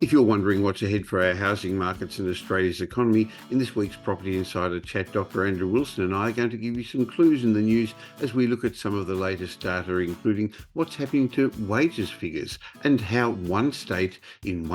If you're wondering what's ahead for our housing markets and Australia's economy, in this week's Property Insider Chat, Dr. Andrew Wilson and I are going to give you some clues in the news as we look at some of the latest data, including what's happening to wages figures and how one state in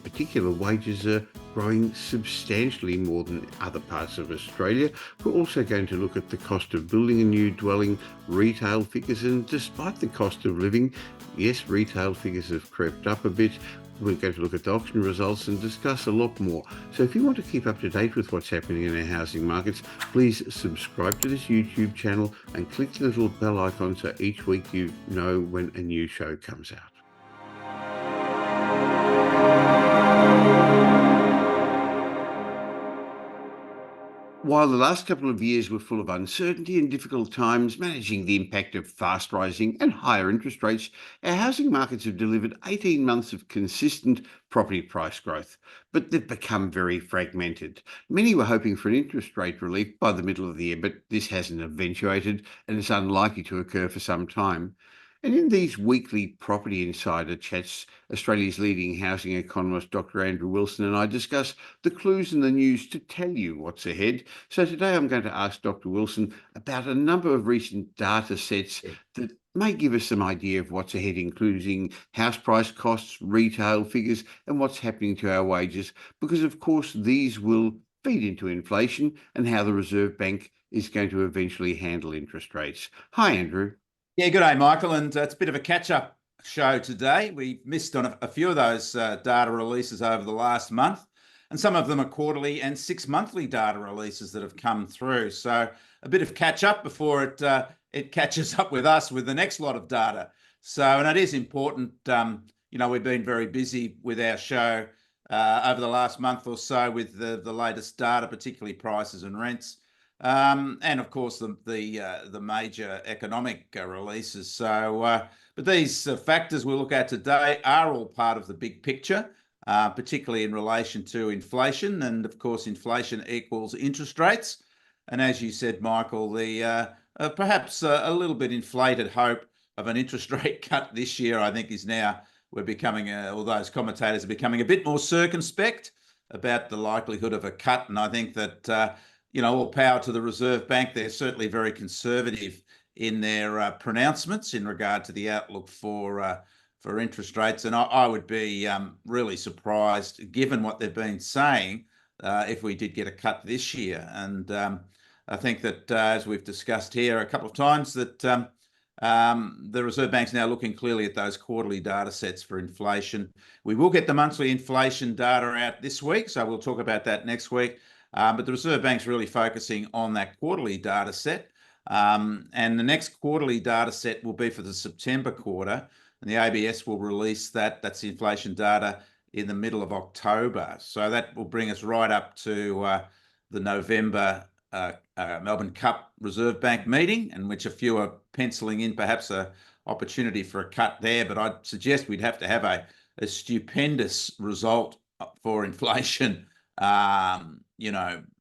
particular, wages are growing substantially more than other parts of Australia. We're also going to look at the cost of building a new dwelling, retail figures, and despite the cost of living, yes, retail figures have crept up a bit. We're going to look at the auction results and discuss a lot more. So if you want to keep up to date with what's happening in our housing markets, please subscribe to this YouTube channel and click the little bell icon so each week you know when a new show comes out. While the last couple of years were full of uncertainty and difficult times managing the impact of fast rising and higher interest rates, our housing markets have delivered 18 months of consistent property price growth, but they've become very fragmented. Many were hoping for an interest rate relief by the middle of the year, but this hasn't eventuated and it's unlikely to occur for some time. And in these weekly Property Insider Chats, Australia's leading housing economist, Dr. Andrew Wilson, and I discuss the clues in the news to tell you what's ahead. So today I'm going to ask Dr. Wilson about a number of recent data sets that may give us some idea of what's ahead, including house price costs, retail figures, and what's happening to our wages, because of course these will feed into inflation and how the Reserve Bank is going to eventually handle interest rates. Hi, Andrew. Yeah, good day, Michael. And it's a bit of a catch-up show today. We missed on a few of those data releases over the last month, and some of them are quarterly and 6-monthly data releases that have come through. So a bit of catch-up before it catches up with us with the next lot of data. So, and it is important, we've been very busy with our show over the last month or so with the latest data, particularly prices and rents. And of course the major economic releases. So, but these factors we'll look at today are all part of the big picture, particularly in relation to inflation, and of course inflation equals interest rates. And as you said, Michael, the perhaps a little bit inflated hope of an interest rate cut this year, I think, is now we're becoming, all those commentators are becoming a bit more circumspect about the likelihood of a cut, and I think that. All power to the Reserve Bank. They're certainly very conservative in their pronouncements in regard to the outlook for interest rates. And I would be really surprised, given what they've been saying, if we did get a cut this year. And I think that, as we've discussed here a couple of times, that the Reserve Bank's now looking clearly at those quarterly data sets for inflation. We will get the monthly inflation data out this week, so we'll talk about that next week. But the Reserve Bank's really focusing on that quarterly data set. And the next quarterly data set will be for the September quarter. And the ABS will release that. That's the inflation data in the middle of October. So that will bring us right up to the November Melbourne Cup Reserve Bank meeting, in which a few are penciling in perhaps a opportunity for a cut there. But I'd suggest we'd have to have a stupendous result for inflation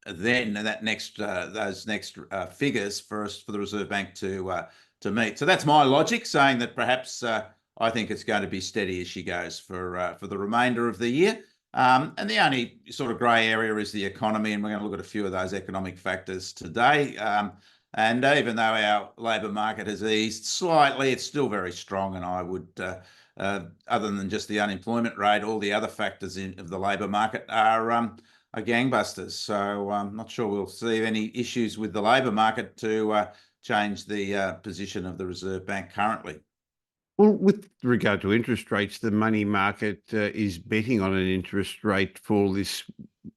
then that next those next figures for the Reserve Bank to meet. So that's my logic, saying that perhaps I think it's going to be steady as she goes for the remainder of the year. And the only sort of grey area is the economy, and we're going to look at a few of those economic factors today. And even though our labour market has eased slightly, it's still very strong, and I would. Other than just the unemployment rate, all the other factors of the labour market are gangbusters. So I'm not sure we'll see any issues with the labour market to change the position of the Reserve Bank currently. Well, with regard to interest rates, the money market is betting on an interest rate fall this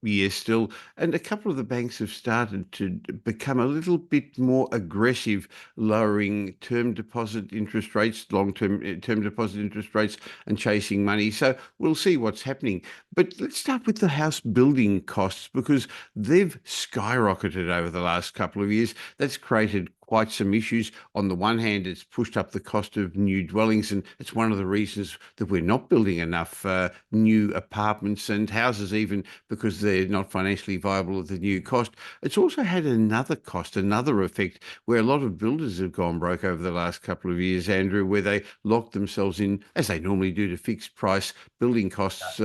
year still, and a couple of the banks have started to become a little bit more aggressive, lowering term deposit interest rates, long-term term deposit interest rates, and chasing money. So we'll see what's happening. But let's start with the house building costs, because they've skyrocketed over the last couple of years. That's created quite some issues. On the one hand, it's pushed up the cost of new dwellings, and it's one of the reasons that we're not building enough new apartments and houses, even because they're not financially viable at the new cost. It's also had another cost, another effect, where a lot of builders have gone broke over the last couple of years, Andrew, where they locked themselves in, as they normally do, to fixed price building costs.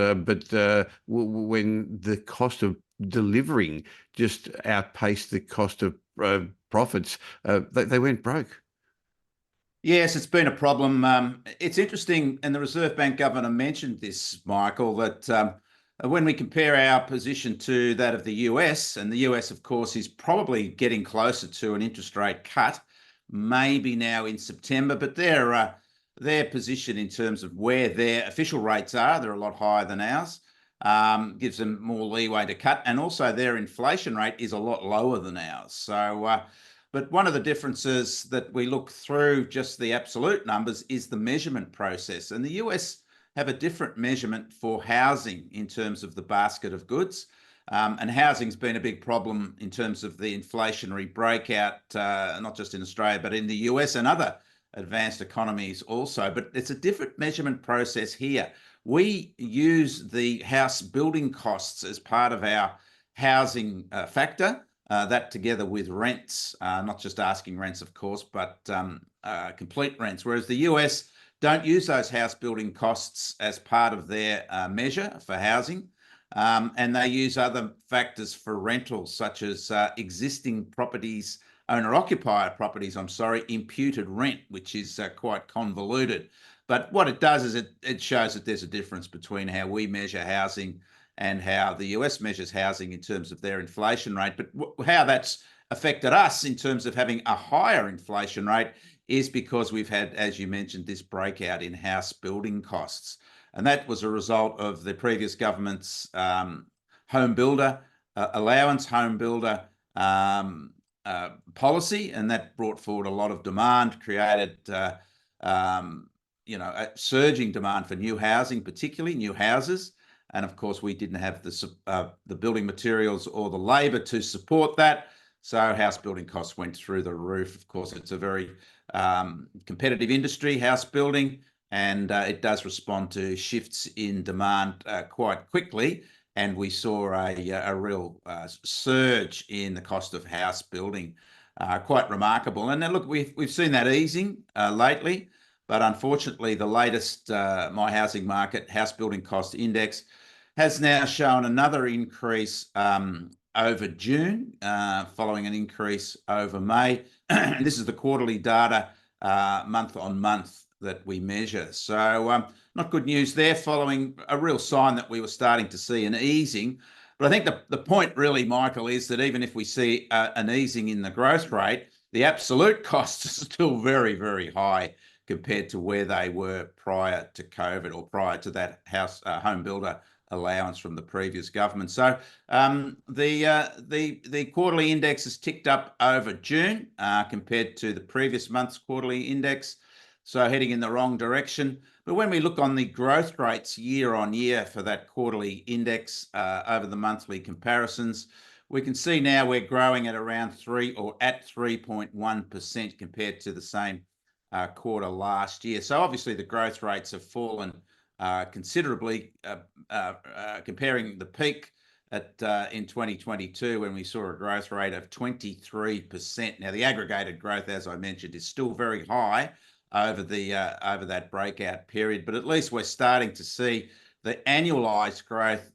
When the cost of delivering just outpaced the cost of profits, they went broke. Yes, it's been a problem. It's interesting, and the Reserve Bank governor mentioned this, Michael, that when we compare our position to that of the US, and the US, of course, is probably getting closer to an interest rate cut, maybe now in September, but their position in terms of where their official rates are, they're a lot higher than ours, gives them more leeway to cut, and also their inflation rate is a lot lower than ours. So, but one of the differences that we look through just the absolute numbers is the measurement process. And the US have a different measurement for housing in terms of the basket of goods. And housing's been a big problem in terms of the inflationary breakout, not just in Australia, but in the US and other advanced economies also. But it's a different measurement process here. We use the house building costs as part of our housing factor. That together with rents, not just asking rents, of course, but complete rents, whereas the US don't use those house building costs as part of their measure for housing, and they use other factors for rentals, such as existing properties, owner-occupier properties, imputed rent, which is quite convoluted. But what it does is it shows that there's a difference between how we measure housing and how the US measures housing in terms of their inflation rate. But how that's affected us in terms of having a higher inflation rate is because we've had, as you mentioned, this breakout in house building costs. And that was a result of the previous government's home builder allowance, home builder policy, and that brought forward a lot of demand, created a surging demand for new housing, particularly new houses. And of course, we didn't have the building materials or the labour to support that. So house building costs went through the roof. Of course, it's a very competitive industry, house building, and it does respond to shifts in demand quite quickly. And we saw a real surge in the cost of house building, quite remarkable. And then look, we've seen that easing lately, but unfortunately, the latest My Housing Market House Building Cost Index has now shown another increase over June, following an increase over May. This is the quarterly data month on month that we measure. So not good news there, following a real sign that we were starting to see an easing. But I think the point really, Michael, is that even if we see an easing in the growth rate, the absolute costs are still very, very high compared to where they were prior to COVID or prior to that home builder allowance from the previous government. So the quarterly index has ticked up over June compared to the previous month's quarterly index, so heading in the wrong direction. But when we look on the growth rates year on year for that quarterly index over the monthly comparisons, we can see now we're growing at around 3.1% compared to the same quarter last year. So obviously the growth rates have fallen considerably, comparing the peak in 2022 when we saw a growth rate of 23%. Now the aggregated growth, as I mentioned, is still very high over that breakout period, but at least we're starting to see the annualized growth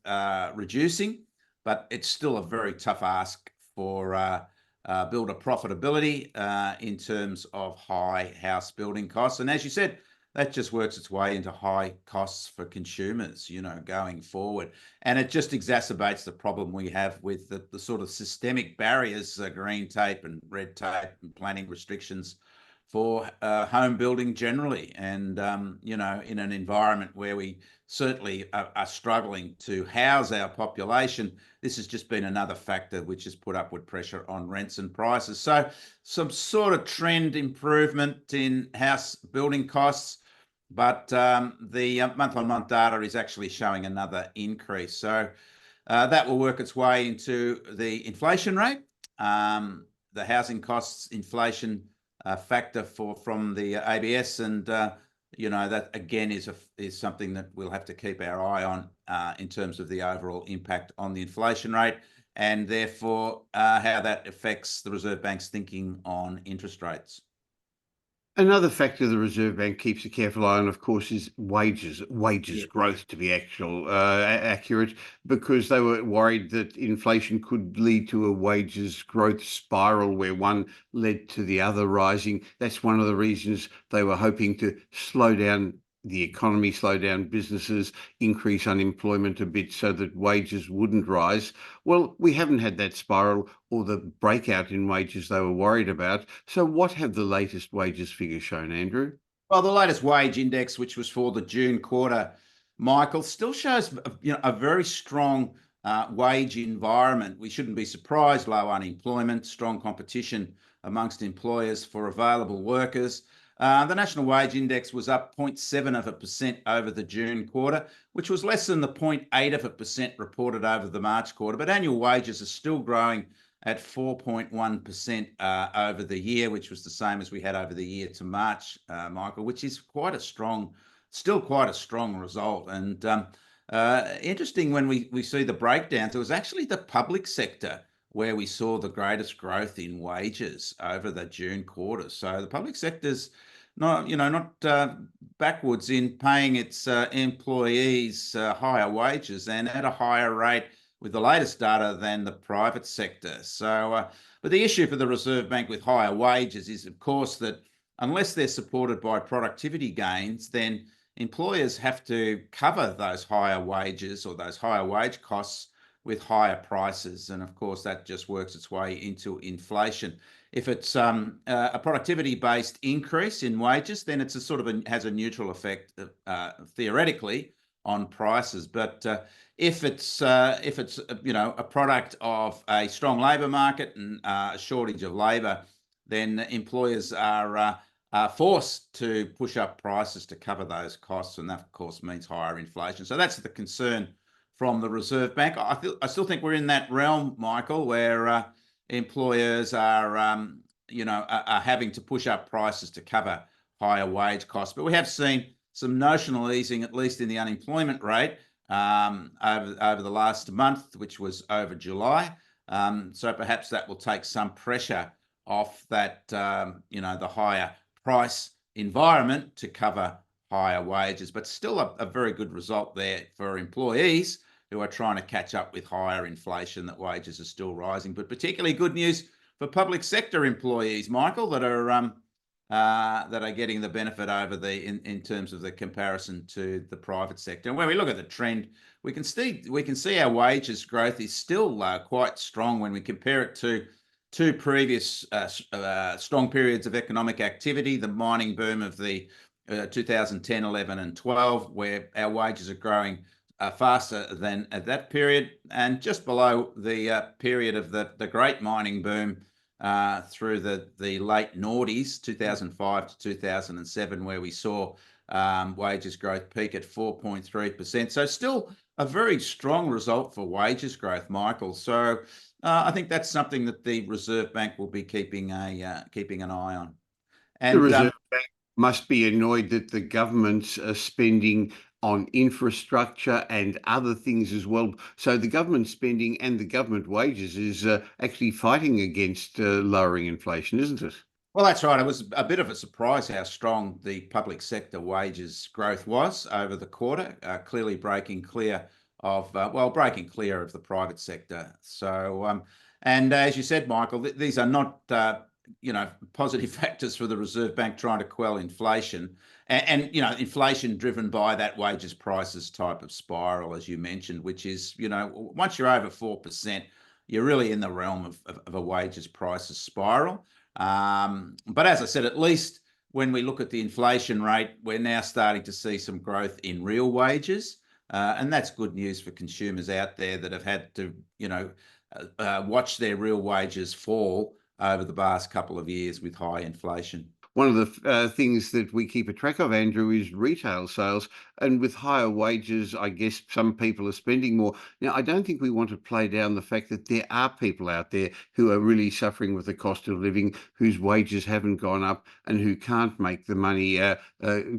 reducing, but it's still a very tough ask for builder profitability in terms of high house building costs. And as you said, that just works its way into high costs for consumers, going forward. And it just exacerbates the problem we have with the sort of systemic barriers, green tape and red tape and planning restrictions for home building generally. And, in an environment where we certainly are struggling to house our population, this has just been another factor which has put upward pressure on rents and prices. So some sort of trend improvement in house building costs, but the month-on-month data is actually showing another increase. So that will work its way into the inflation rate. the housing costs inflation factor from the ABS, and that again is something that we'll have to keep our eye on in terms of the overall impact on the inflation rate, and therefore how that affects the Reserve Bank's thinking on interest rates. Another factor the Reserve Bank keeps a careful eye on, of course, is wages Yeah. growth, to be accurate, because they were worried that inflation could lead to a wages growth spiral where one led to the other rising. That's one of the reasons they were hoping to slow down the economy, slow down businesses, increase unemployment a bit so that wages wouldn't rise. Well, we haven't had that spiral or the breakout in wages they were worried about. So what have the latest wages figures shown, Andrew? Well, the latest wage index, which was for the June quarter, Michael, still shows a very strong wage environment. We shouldn't be surprised. Low unemployment, strong competition amongst employers for available workers. The national wage index was up 0.7% over the June quarter, which was less than the 0.8% reported over the March quarter. But annual wages are still growing at 4.1% over the year, which was the same as we had over the year to March, Michael, which is still quite a strong result. And interesting, when we see the breakdowns, it was actually the public sector where we saw the greatest growth in wages over the June quarter. So the public sector's not backwards in paying its employees higher wages, and at a higher rate with the latest data than the private sector. So, but the issue for the Reserve Bank with higher wages is, of course, that unless they're supported by productivity gains, then employers have to cover those higher wages or those higher wage costs with higher prices. And of course, that just works its way into inflation. If it's a productivity-based increase in wages, then it's has a neutral effect theoretically on prices. But if it's a product of a strong labour market and a shortage of labour, then employers are forced to push up prices to cover those costs, and that of course means higher inflation. So that's the concern from the Reserve Bank. I still think we're in that realm, Michael, where employers are having to push up prices to cover higher wage costs. But we have seen some notional easing, at least in the unemployment rate, over the last month, which was over July. So perhaps that will take some pressure off that, the higher price environment to cover higher wages. But still a very good result there for employees who are trying to catch up with higher inflation, that wages are still rising. But particularly good news for public sector employees, Michael, that are getting the benefit over in terms of the comparison to the private sector. And when we look at the trend, we can see our wages growth is still quite strong when we compare it to two previous strong periods of economic activity, the mining boom of the 2010, 11 and 12, where our wages are growing faster than at that period, and just below the period of the great mining boom through the late noughties, 2005 to 2007, where we saw wages growth peak at 4.3%. So still a very strong result for wages growth, Michael. So I think that's something that the Reserve Bank will be keeping an eye on. And the Reserve Bank must be annoyed that the government's spending on infrastructure and other things as well. So the government spending and the government wages is actually fighting against lowering inflation, isn't it? Well, that's right. It was a bit of a surprise how strong the public sector wages growth was over the quarter, clearly breaking clear of the private sector. So, and as you said, Michael, these are not positive factors for the Reserve Bank trying to quell inflation, and inflation driven by that wages prices type of spiral, as you mentioned, which is once you're over 4%, you're really in the realm of a wages prices spiral. But as I said, at least when we look at the inflation rate, we're now starting to see some growth in real wages, and that's good news for consumers out there that have had to watch their real wages fall over the past couple of years with high inflation. One of the things that we keep a track of, Andrew, is retail sales. And with higher wages, I guess some people are spending more. Now, I don't think we want to play down the fact that there are people out there who are really suffering with the cost of living, whose wages haven't gone up and who can't make the money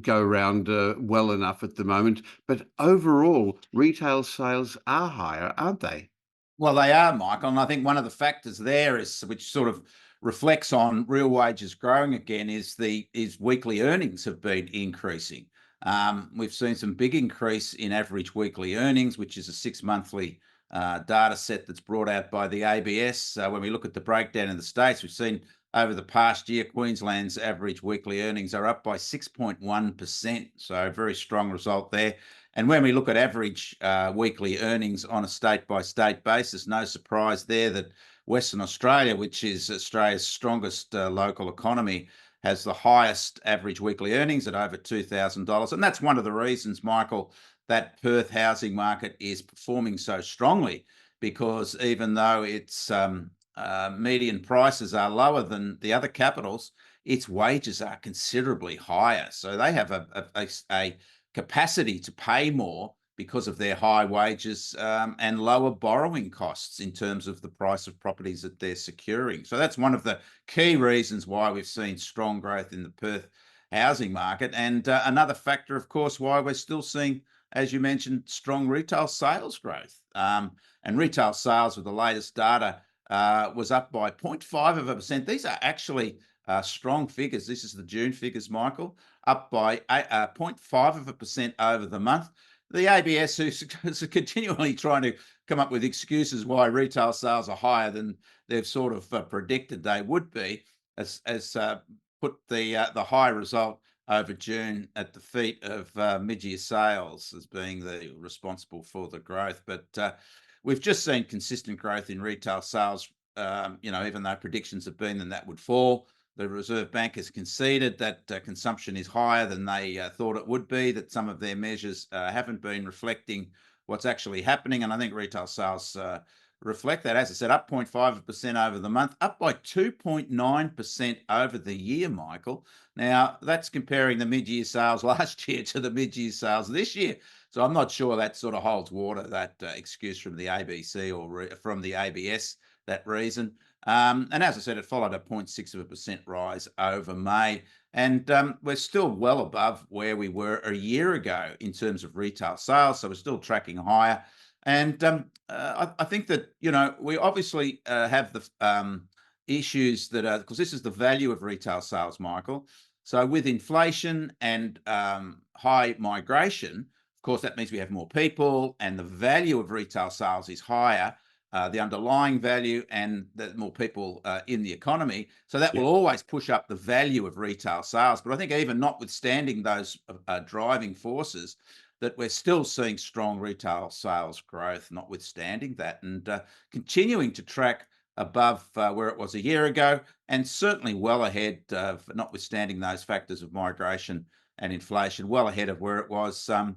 go around well enough at the moment. But overall, retail sales are higher, aren't they? Well, they are, Michael, and I think one of the factors there is, which sort of reflects on real wages growing again, is weekly earnings have been increasing. We've seen some big increase in average weekly earnings, which is a 6 monthly data set that's brought out by the ABS. When we look at the breakdown in the states, we've seen over the past year, Queensland's average weekly earnings are up by 6.1%. So a very strong result there. And when we look at average weekly earnings on a state-by-state basis, no surprise there that Western Australia, which is Australia's strongest local economy, has the highest average weekly earnings at over $2,000. And that's one of the reasons, Michael, that Perth housing market is performing so strongly, because even though its median prices are lower than the other capitals, its wages are considerably higher. So they have a capacity to pay more because of their high wages and lower borrowing costs in terms of the price of properties that they're securing. So that's one of the key reasons why we've seen strong growth in the Perth housing market. And another factor, of course, why we're still seeing, as you mentioned, strong retail sales growth. And retail sales with the latest data was up by 0.5%. These are actually strong figures. This is the June figures, Michael, up by 0.5% over the month. The ABS, who's continually trying to come up with excuses why retail sales are higher than they've sort of predicted they would be, has put the high result over June at the feet of mid-year sales as being the responsible for the growth. But we've just seen consistent growth in retail sales. Even though predictions have been that would fall, the Reserve Bank has conceded that consumption is higher than they thought it would be, that some of their measures haven't been reflecting what's actually happening. And I think retail sales reflect that. As I said, up 0.5% over the month, up by 2.9% over the year, Michael. Now, that's comparing the mid-year sales last year to the mid-year sales this year. So I'm not sure that sort of holds water, that excuse from the ABC or from the ABS, that reason. And as I said, it followed a 0.6% rise over May. And we're still well above where we were a year ago in terms of retail sales. So we're still tracking higher. And I think that, we obviously have the issues that are, because this is the value of retail sales, Michael. So with inflation and high migration, of course, that means we have more people and the value of retail sales is higher. The underlying value and the more people in the economy. So that Yeah. will always push up the value of retail sales. But I think even notwithstanding those driving forces, that we're still seeing strong retail sales growth, notwithstanding that, and continuing to track above where it was a year ago, and certainly well ahead of, notwithstanding those factors of migration and inflation, well ahead of where it was the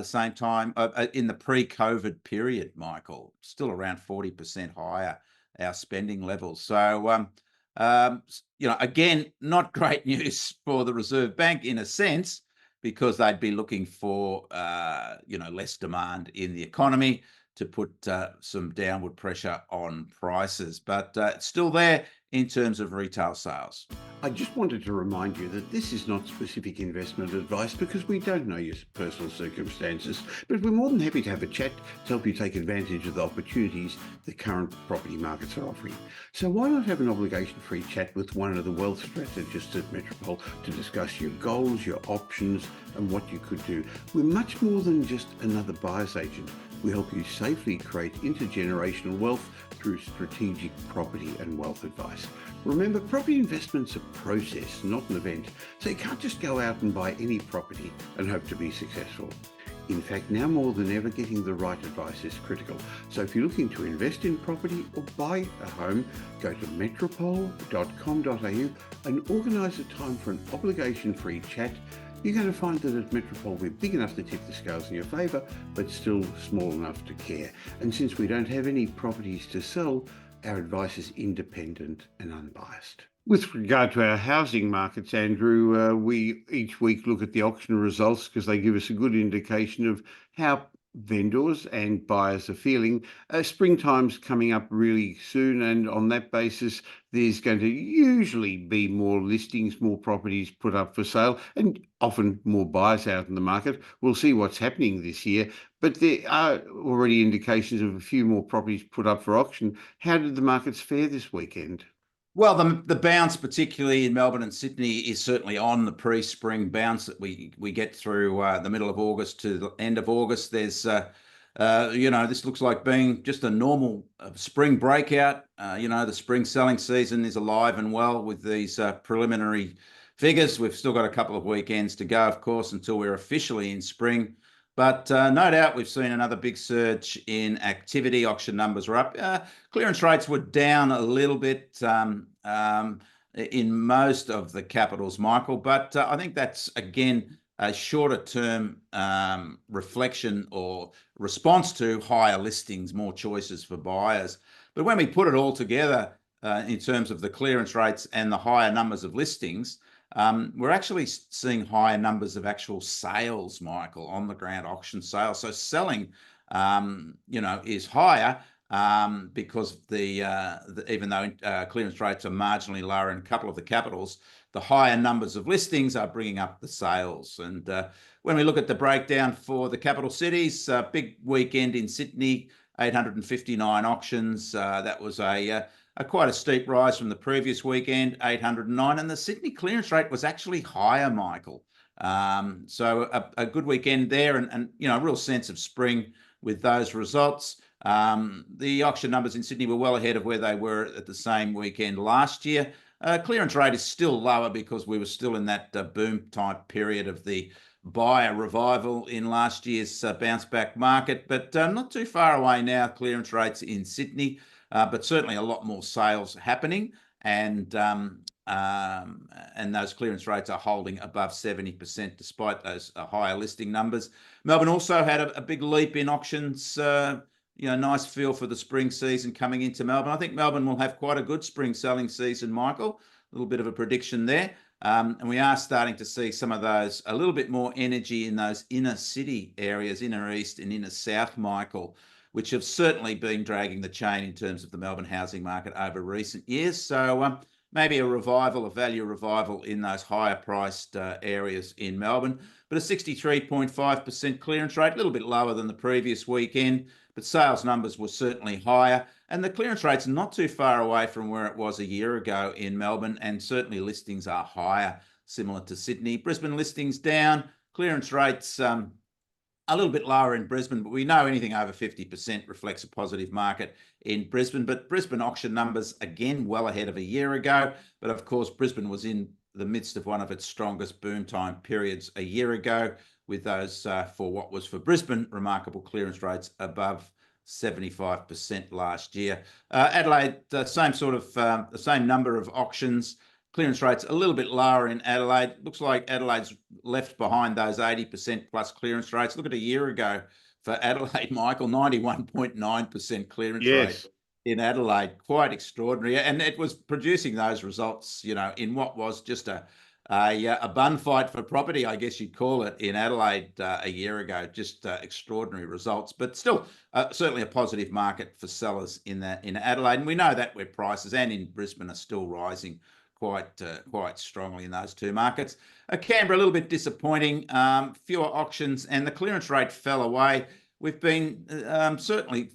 same time in the pre-COVID period, Michael, still around 40% higher, our spending levels. So, again, not great news for the Reserve Bank in a sense, because they'd be looking for, less demand in the economy to put some downward pressure on prices. But it's still there in terms of retail sales. I just wanted to remind you that this is not specific investment advice because we don't know your personal circumstances, but we're more than happy to have a chat to help you take advantage of the opportunities the current property markets are offering. So why not have an obligation-free chat with one of the wealth strategists at Metropole to discuss your goals, your options, and what you could do? We're much more than just another buyer's agent. We help you safely create intergenerational wealth through strategic property and wealth advice. Remember, property investment's a process, not an event, so you can't just go out and buy any property and hope to be successful. In fact, now more than ever, getting the right advice is critical. So if you're looking to invest in property or buy a home, go to metropole.com.au and organise a time for an obligation-free chat. You're going to find that at Metropole we're big enough to tip the scales in your favour, but still small enough to care. And since we don't have any properties to sell, our advice is independent and unbiased. With regard to our housing markets, Andrew, we each week look at the auction results because they give us a good indication of how vendors and buyers are feeling. Springtime's coming up really soon, and on that basis, there's going to usually be more listings, more properties put up for sale, and often more buyers out in the market. We'll see what's happening this year, but there are already indications of a few more properties put up for auction. How did the markets fare this weekend? Well, the bounce, particularly in Melbourne and Sydney, is certainly on the pre-spring bounce that we get through the middle of August to the end of August. There's, this looks like being just a normal spring breakout. The spring selling season is alive and well with these preliminary figures. We've still got a couple of weekends to go, of course, until we're officially in spring. But no doubt we've seen another big surge in activity. Auction numbers are up. Clearance rates were down a little bit in most of the capitals, Michael. But I think that's, again, a shorter term reflection or response to higher listings, more choices for buyers. But when we put it all together in terms of the clearance rates and the higher numbers of listings, we're actually seeing higher numbers of actual sales, Michael, on the ground auction sales. So selling, is higher because even though clearance rates are marginally lower in a couple of the capitals, the higher numbers of listings are bringing up the sales. And when we look at the breakdown for the capital cities, big weekend in Sydney, 859 auctions. That was quite a steep rise from the previous weekend, 809, and the Sydney clearance rate was actually higher, Michael. So a good weekend there, and a real sense of spring with those results. The auction numbers in Sydney were well ahead of where they were at the same weekend last year. Clearance rate is still lower because we were still in that boom type period of the buyer revival in last year's bounce back market, but not too far away now, clearance rates in Sydney. But certainly a lot more sales happening, and those clearance rates are holding above 70% despite those higher listing numbers. Melbourne also had a big leap in auctions. Nice feel for the spring season coming into Melbourne. I think Melbourne will have quite a good spring selling season, Michael. A little bit of a prediction there. And we are starting to see some of those, a little bit more energy in those inner city areas, inner east and inner south, Michael, which have certainly been dragging the chain in terms of the Melbourne housing market over recent years. So maybe a value revival in those higher priced areas in Melbourne. But a 63.5% clearance rate, a little bit lower than the previous weekend, but sales numbers were certainly higher. And the clearance rate's not too far away from where it was a year ago in Melbourne, and certainly listings are higher, similar to Sydney. Brisbane listings down, clearance rates a little bit lower in Brisbane, but we know anything over 50% reflects a positive market in Brisbane. But Brisbane auction numbers, again, well ahead of a year ago. But of course, Brisbane was in the midst of one of its strongest boom time periods a year ago, with those, for what was for Brisbane, remarkable clearance rates above 75% last year. Adelaide, the same number of auctions. Clearance rates a little bit lower in Adelaide. Looks like Adelaide's left behind those 80% plus clearance rates. Look at a year ago for Adelaide, Michael, 91.9% clearance rate in Adelaide. Quite extraordinary. And it was producing those results, in what was just a bun fight for property, I guess you'd call it, in Adelaide a year ago. Just extraordinary results, but still certainly a positive market for sellers in Adelaide. And we know that where prices and in Brisbane are still rising quite strongly in those two markets. Canberra, a little bit disappointing, fewer auctions, and the clearance rate fell away. We've been certainly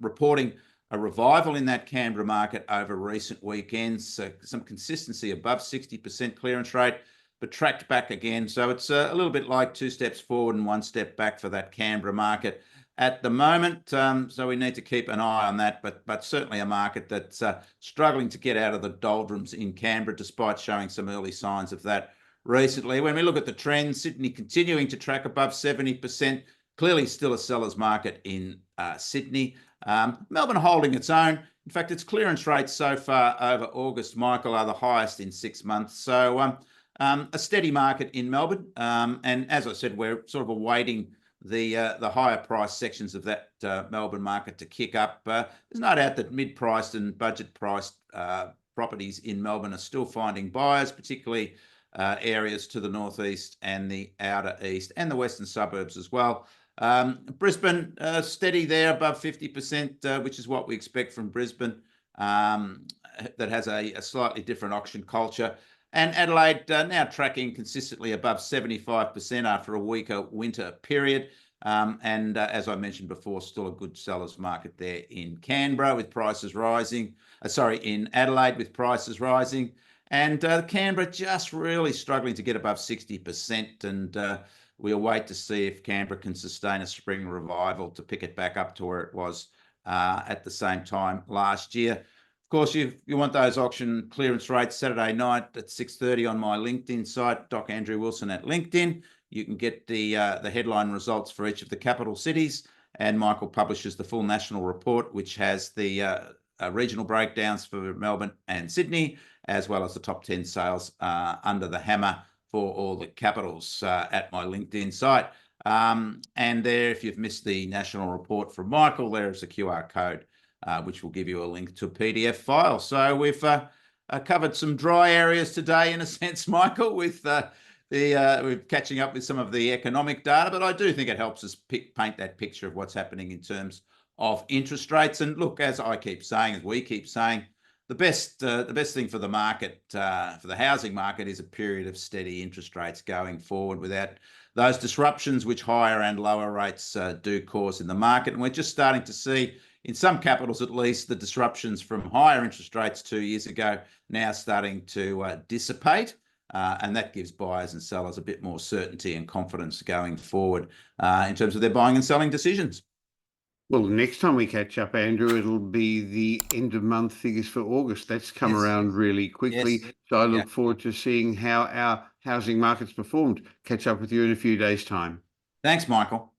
reporting a revival in that Canberra market over recent weekends. Some consistency above 60% clearance rate, but tracked back again. So it's a little bit like 2 steps forward and 1 step back for that Canberra market at the moment. So we need to keep an eye on that, but certainly a market that's struggling to get out of the doldrums in Canberra, despite showing some early signs of that recently. When we look at the trends, Sydney continuing to track above 70%, clearly still a seller's market in Sydney. Melbourne holding its own. In fact, its clearance rates so far over August, Michael, are the highest in 6 months. So a steady market in Melbourne. And as I said, we're sort of awaiting the higher price sections of that Melbourne market to kick up. There's no doubt that mid-priced and budget-priced properties in Melbourne are still finding buyers, particularly areas to the northeast and the outer east and the western suburbs as well. Brisbane, steady there above 50%, which is what we expect from Brisbane, that has a slightly different auction culture. And Adelaide now tracking consistently above 75% after a weaker winter period. And as I mentioned before, still a good seller's market there in Canberra with prices rising. In Adelaide with prices rising. And Canberra just really struggling to get above 60%. And we'll wait to see if Canberra can sustain a spring revival to pick it back up to where it was at the same time last year. Of course, you want those auction clearance rates Saturday night at 6:30 on my LinkedIn site, Doc Andrew Wilson at LinkedIn. You can get the headline results for each of the capital cities, and Michael publishes the full national report, which has the regional breakdowns for Melbourne and Sydney, as well as the top 10 sales under the hammer for all the capitals at my LinkedIn site. And there, if you've missed the national report from Michael, there is a QR code, which will give you a link to a PDF file. So we've covered some dry areas today, in a sense, Michael, with we're catching up with some of the economic data, but I do think it helps us paint that picture of what's happening in terms of interest rates. And look, as I keep saying, as we keep saying, the best thing for the market, for the housing market, is a period of steady interest rates going forward without those disruptions which higher and lower rates do cause in the market. And we're just starting to see, in some capitals at least, the disruptions from higher interest rates 2 years ago now starting to dissipate. And that gives buyers and sellers a bit more certainty and confidence going forward in terms of their buying and selling decisions. Well, next time we catch up, Andrew, it'll be the end of month figures for August. That's come around really quickly. Yes. So I look forward to seeing how our housing markets performed. Catch up with you in a few days' time. Thanks, Michael.